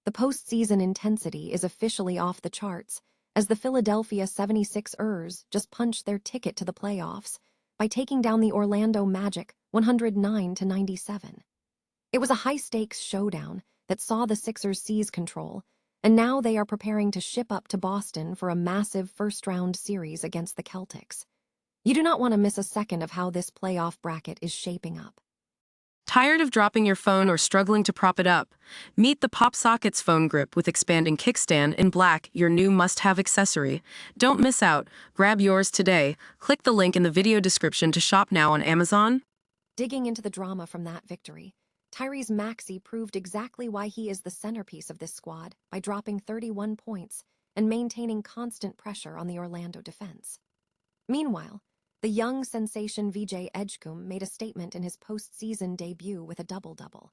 The postseason intensity is officially off the charts as the Philadelphia 76ers just punched their ticket to the playoffs by taking down the Orlando Magic 109-97. It was a high-stakes showdown that saw the Sixers seize control, and now they are preparing to ship up to Boston for a massive first-round series against the Celtics. You do not want to miss a second of how this playoff bracket is shaping up. Tired of dropping your phone or struggling to prop it up? Meet the PopSockets phone grip with expanding kickstand in black, your new must-have accessory. Don't miss out. Grab yours today. Click the link in the video description to shop now on Amazon. Digging into the drama from that victory, Tyrese Maxey proved exactly why he is the centerpiece of this squad by dropping 31 points and maintaining constant pressure on the Orlando defense. Meanwhile, the young sensation VJ Edgecombe made a statement in his postseason debut with a double-double.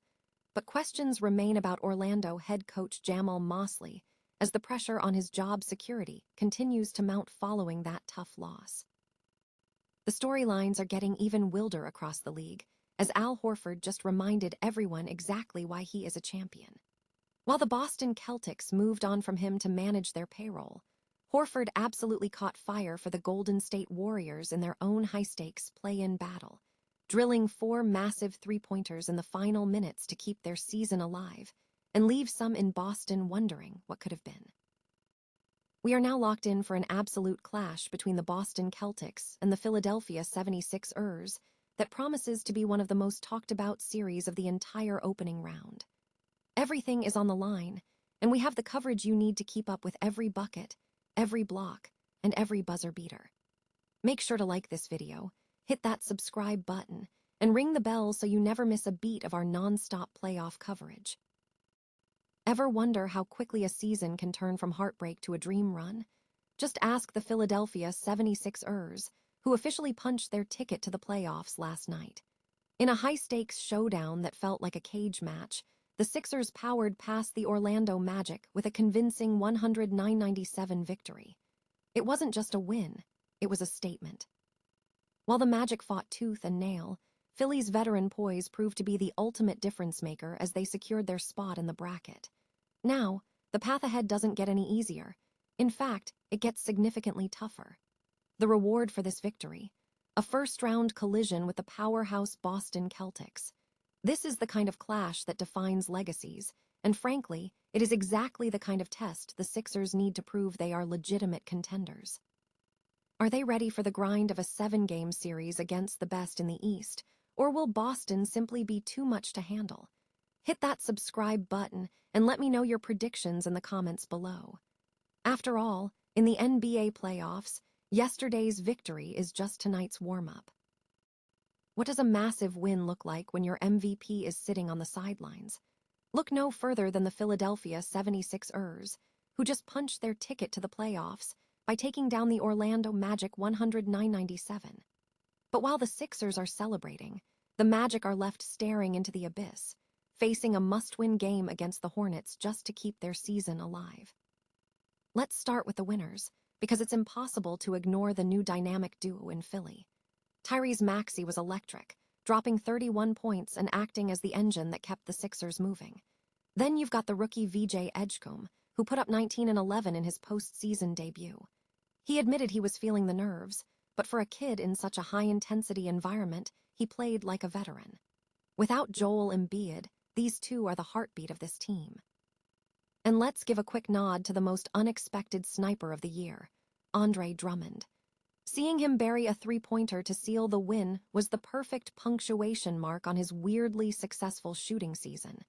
But questions remain about Orlando head coach Jamahl Mosley as the pressure on his job security continues to mount following that tough loss. The storylines are getting even wilder across the league, as Al Horford just reminded everyone exactly why he is a champion. While the Boston Celtics moved on from him to manage their payroll, Horford absolutely caught fire for the Golden State Warriors in their own high-stakes play-in battle, drilling 4 massive three-pointers in the final minutes to keep their season alive and leave some in Boston wondering what could have been. We are now locked in for an absolute clash between the Boston Celtics and the Philadelphia 76ers that promises to be one of the most talked-about series of the entire opening round. Everything is on the line, and we have the coverage you need to keep up with every bucket, every block, and every buzzer beater. Make sure to like this video, hit that subscribe button, and ring the bell so you never miss a beat of our non-stop playoff coverage. Ever wonder how quickly a season can turn from heartbreak to a dream run? Just ask the Philadelphia 76ers, who officially punched their ticket to the playoffs last night. In a high-stakes showdown that felt like a cage match, the Sixers powered past the Orlando Magic with a convincing 109-97 victory. It wasn't just a win, it was a statement. While the Magic fought tooth and nail, Philly's veteran poise proved to be the ultimate difference-maker as they secured their spot in the bracket. Now, the path ahead doesn't get any easier. In fact, it gets significantly tougher. The reward for this victory: a first-round collision with the powerhouse Boston Celtics. This is the kind of clash that defines legacies, and frankly, it is exactly the kind of test the Sixers need to prove they are legitimate contenders. Are they ready for the grind of a 7-game series against the best in the East, or will Boston simply be too much to handle? Hit that subscribe button and let me know your predictions in the comments below. After all, in the NBA playoffs, yesterday's victory is just tonight's warm-up. What does a massive win look like when your MVP is sitting on the sidelines? Look no further than the Philadelphia 76ers, who just punched their ticket to the playoffs by taking down the Orlando Magic 109-97. But while the Sixers are celebrating, the Magic are left staring into the abyss, facing a must-win game against the Hornets just to keep their season alive. Let's start with the winners, because it's impossible to ignore the new dynamic duo in Philly. Tyrese Maxey was electric, dropping 31 points and acting as the engine that kept the Sixers moving. Then you've got the rookie VJ Edgecombe, who put up 19 and 11 in his postseason debut. He admitted he was feeling the nerves, but for a kid in such a high-intensity environment, he played like a veteran. Without Joel Embiid, these two are the heartbeat of this team. And let's give a quick nod to the most unexpected sniper of the year, Andre Drummond. Seeing him bury a three-pointer to seal the win was the perfect punctuation mark on his weirdly successful shooting season.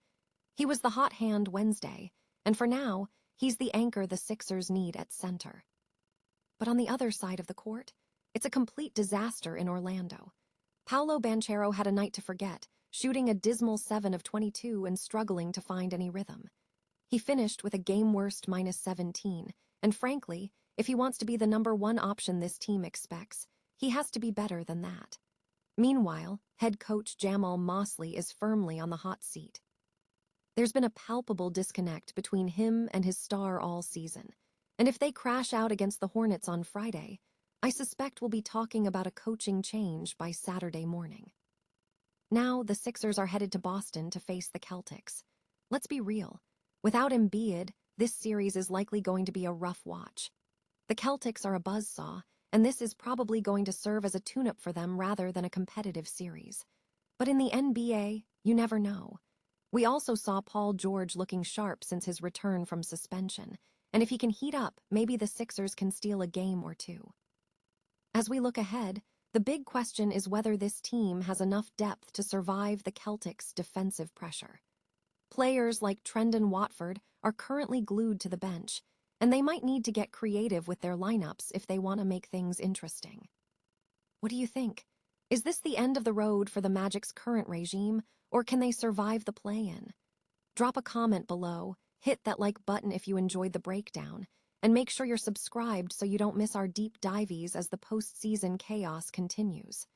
He was the hot hand Wednesday, and for now, he's the anchor the Sixers need at center. But on the other side of the court, it's a complete disaster in Orlando. Paolo Banchero had a night to forget, shooting a dismal 7 of 22 and struggling to find any rhythm. He finished with a game-worst -17, and frankly, if he wants to be the #1 option this team expects, he has to be better than that. Meanwhile, head coach Jamahl Mosley is firmly on the hot seat. There's been a palpable disconnect between him and his star all season, and if they crash out against the Hornets on Friday, I suspect we'll be talking about a coaching change by Saturday morning. Now, the Sixers are headed to Boston to face the Celtics. Let's be real. Without Embiid, this series is likely going to be a rough watch. The Celtics are a buzzsaw, and this is probably going to serve as a tune-up for them rather than a competitive series. But in the NBA, you never know. We also saw Paul George looking sharp since his return from suspension, and if he can heat up, maybe the Sixers can steal a game or two. As we look ahead, the big question is whether this team has enough depth to survive the Celtics' defensive pressure. Players like Trendon Watford are currently glued to the bench, and they might need to get creative with their lineups if they want to make things interesting. What do you think? Is this the end of the road for the Magic's current regime, or can they survive the play-in? Drop a comment below, hit that like button if you enjoyed the breakdown, and make sure you're subscribed so you don't miss our deep dives as the postseason chaos continues.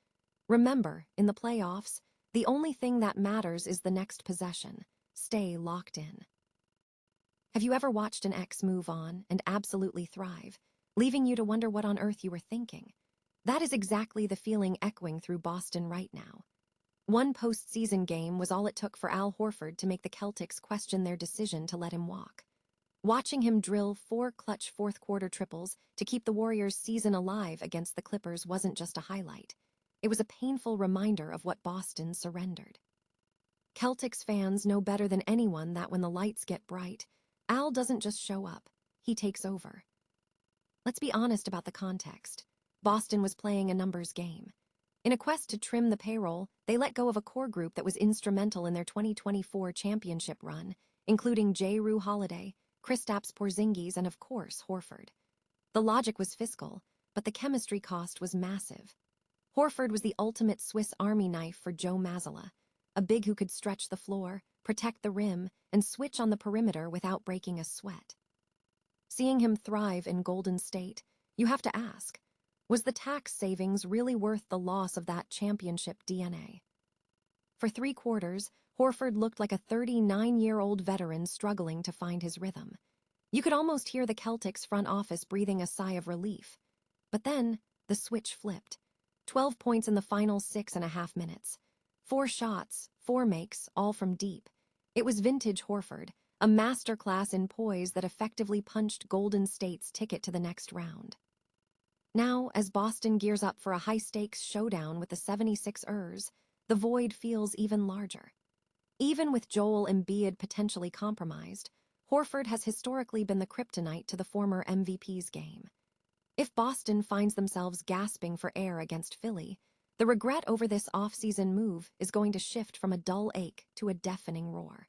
Remember, in the playoffs, the only thing that matters is the next possession. Stay locked in. Have you ever watched an ex move on and absolutely thrive, leaving you to wonder what on earth you were thinking? That is exactly the feeling echoing through Boston right now. One postseason game was all it took for Al Horford to make the Celtics question their decision to let him walk. Watching him drill 4 clutch fourth-quarter triples to keep the Warriors' season alive against the Clippers wasn't just a highlight. It was a painful reminder of what Boston surrendered. Celtics fans know better than anyone that when the lights get bright, Al doesn't just show up, he takes over. Let's be honest about the context. Boston was playing a numbers game. In a quest to trim the payroll, they let go of a core group that was instrumental in their 2024 championship run, including Jrue Holiday, Kristaps Porzingis, and of course, Horford. The logic was fiscal, but the chemistry cost was massive. Horford was the ultimate Swiss Army knife for Joe Mazzulla, a big who could stretch the floor, protect the rim, and switch on the perimeter without breaking a sweat. Seeing him thrive in Golden State, you have to ask, was the tax savings really worth the loss of that championship DNA? For 3 quarters, Horford looked like a 39-year-old veteran struggling to find his rhythm. You could almost hear the Celtics front office breathing a sigh of relief. But then, the switch flipped. 12 points in the final 6.5 minutes. 4 shots, 4 makes, all from deep. It was vintage Horford, a masterclass in poise that effectively punched Golden State's ticket to the next round. Now, as Boston gears up for a high-stakes showdown with the 76ers, the void feels even larger. Even with Joel Embiid potentially compromised, Horford has historically been the kryptonite to the former MVP's game. If Boston finds themselves gasping for air against Philly, the regret over this off-season move is going to shift from a dull ache to a deafening roar.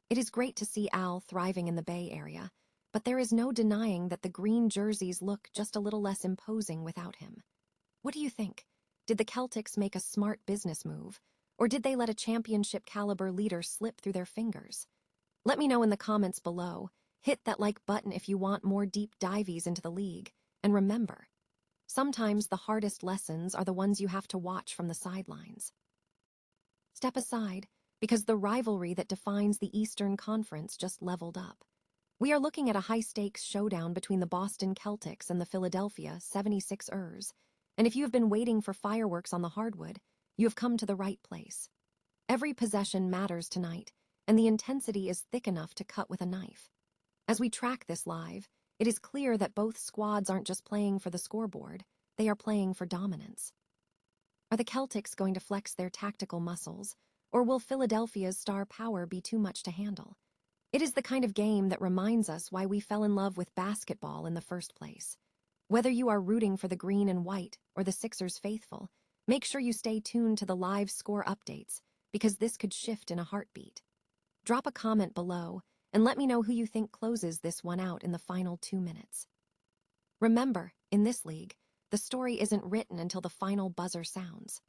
It is great to see Al thriving in the Bay Area, but there is no denying that the green jerseys look just a little less imposing without him. What do you think? Did the Celtics make a smart business move, or did they let a championship-caliber leader slip through their fingers? Let me know in the comments below. Hit that like button if you want more deep dives into the league. And remember, sometimes the hardest lessons are the ones you have to watch from the sidelines. Step aside, because the rivalry that defines the Eastern Conference just leveled up. We are looking at a high-stakes showdown between the Boston Celtics and the Philadelphia 76ers, and if you have been waiting for fireworks on the hardwood, you have come to the right place. Every possession matters tonight, and the intensity is thick enough to cut with a knife. As we track this live, it is clear that both squads aren't just playing for the scoreboard, they are playing for dominance. Are the Celtics going to flex their tactical muscles, or will Philadelphia's star power be too much to handle? It is the kind of game that reminds us why we fell in love with basketball in the first place. Whether you are rooting for the green and white or the Sixers faithful, make sure you stay tuned to the live score updates, because this could shift in a heartbeat. Drop a comment below, and let me know who you think closes this one out in the final 2 minutes. Remember, in this league, the story isn't written until the final buzzer sounds.